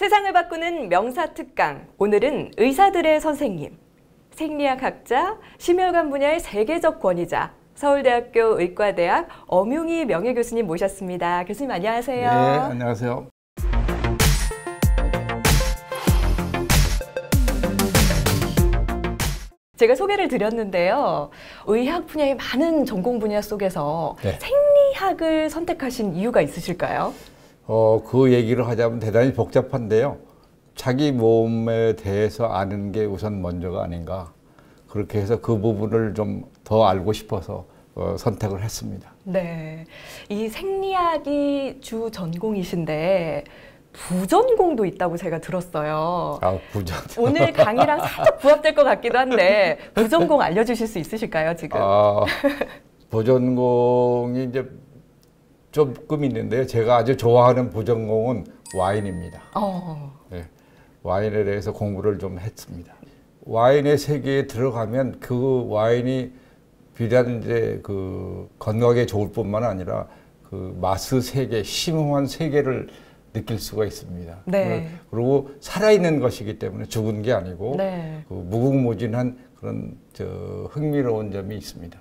세상을 바꾸는 명사특강. 오늘은 의사들의 선생님, 생리학학자, 심혈관 분야의 세계적 권위자, 서울대학교 의과대학 엄용희 명예교수님 모셨습니다. 교수님 안녕하세요. 네, 안녕하세요. 제가 소개를 드렸는데요. 의학 분야의 많은 전공 분야 속에서 네. 생리학을 선택하신 이유가 있으실까요? 그 얘기를 하자면 대단히 복잡한데요. 자기 몸에 대해서 아는 게 우선 먼저가 아닌가. 그렇게 해서 그 부분을 좀 더 알고 싶어서 선택을 했습니다. 네, 이 생리학이 주 전공이신데 부전공도 있다고 제가 들었어요. 아, 부전. 오늘 강의랑 살짝 부합될 것 같기도 한데 부전공 알려주실 수 있으실까요, 지금? 부전공이 이제 조금 있는데요. 제가 아주 좋아하는 부전공은 와인입니다. 네, 와인에 대해서 공부를 좀 했습니다. 와인의 세계에 들어가면 그 와인이 비단 이제 그 건강에 좋을 뿐만 아니라 그 마스 세계, 심오한 세계를 느낄 수가 있습니다. 네. 그리고 살아있는 것이기 때문에 죽은 게 아니고 네. 그 무궁무진한 그런 흥미로운 점이 있습니다.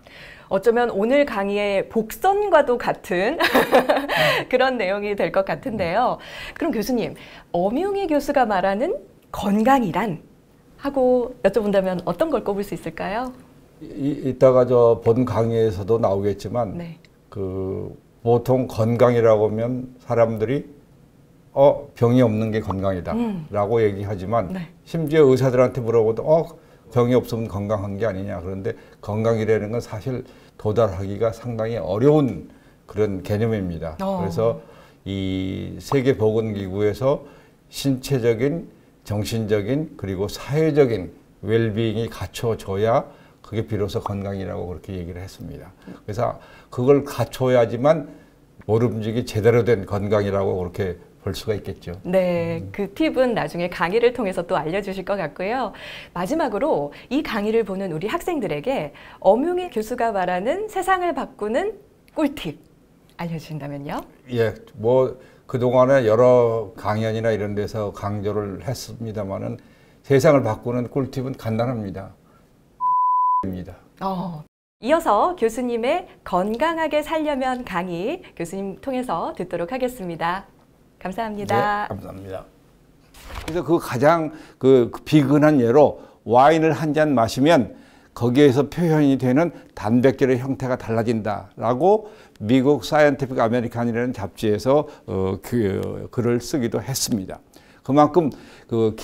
어쩌면 오늘 강의의 복선과도 같은 그런 내용이 될 것 같은데요. 그럼 교수님, 엄용희 교수가 말하는 건강이란? 하고 여쭤본다면 어떤 걸 꼽을 수 있을까요? 이따가 본 강의에서도 나오겠지만 네. 그 보통 건강이라고 하면 사람들이 병이 없는 게 건강이다 라고 얘기하지만 네. 심지어 의사들한테 물어보도 병이 없으면 건강한 게 아니냐. 그런데 건강이라는 건 사실 도달하기가 상당히 어려운 그런 개념입니다. 그래서 이 세계보건기구에서 신체적인, 정신적인, 그리고 사회적인 웰빙이 갖춰져야 그게 비로소 건강이라고 그렇게 얘기를 했습니다. 그래서 그걸 갖춰야지만 모름지기 제대로 된 건강이라고 그렇게 볼 수가 있겠죠. 네, 그 팁은 나중에 강의를 통해서 또 알려주실 것 같고요. 마지막으로 이 강의를 보는 우리 학생들에게 엄용희 교수가 말하는 세상을 바꾸는 꿀팁 알려주신다면요? 예, 그동안에 여러 강연이나 이런 데서 강조를 했습니다마는 세상을 바꾸는 꿀팁은 간단합니다. 입니다. 이어서 교수님의 건강하게 살려면 강의 교수님 통해서 듣도록 하겠습니다. 감사합니다. 네, 감사합니다. 그래서 그 가장 비근한 예로 와인을 한 잔 마시면 거기에서 표현이 되는 단백질의 형태가 달라진다라고 미국 사이언티픽 아메리칸이라는 잡지에서 글을 쓰기도 했습니다. 그만큼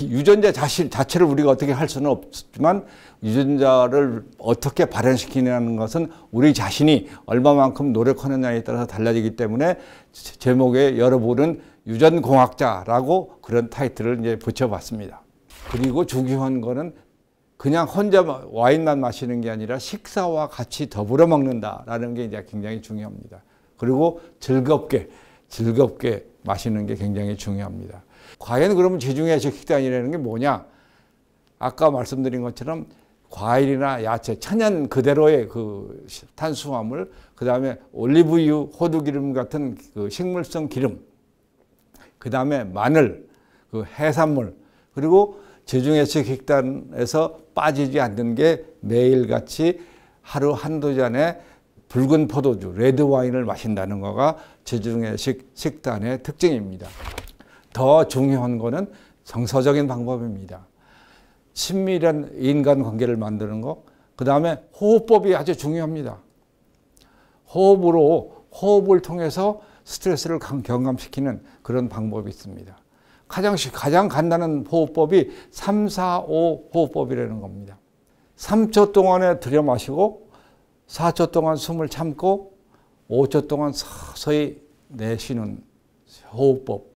유전자 자체를 우리가 어떻게 할 수는 없지만 유전자를 어떻게 발현시키냐는 것은 우리 자신이 얼마만큼 노력하느냐에 따라서 달라지기 때문에 제목에 여러분은 유전공학자라고 그런 타이틀을 이제 붙여봤습니다. 그리고 중요한 거는 그냥 혼자 와인만 마시는 게 아니라 식사와 같이 더불어 먹는다라는 게 이제 굉장히 중요합니다. 그리고 즐겁게 마시는 게 굉장히 중요합니다. 과연 그러면 지중해식 식단이라는 게 뭐냐? 아까 말씀드린 것처럼 과일이나 야채, 천연 그대로의 그 탄수화물, 그 다음에 올리브유, 호두기름 같은 그 식물성 기름, 그 다음에 마늘, 그 해산물, 그리고 지중해식 식단에서 빠지지 않는 게 매일같이 하루 한두 잔의 붉은 포도주, 레드 와인을 마신다는 거가 지중해식 식단의 특징입니다. 더 중요한 거는 정서적인 방법입니다. 친밀한 인간관계를 만드는 거, 그 다음에 호흡법이 아주 중요합니다. 호흡을 통해서 스트레스를 경감시키는 그런 방법이 있습니다. 가장 간단한 호흡법이 3-4-5 호흡법이라는 겁니다. 3초 동안에 들여 마시고 4초 동안 숨을 참고 5초 동안 서서히 내쉬는 호흡법.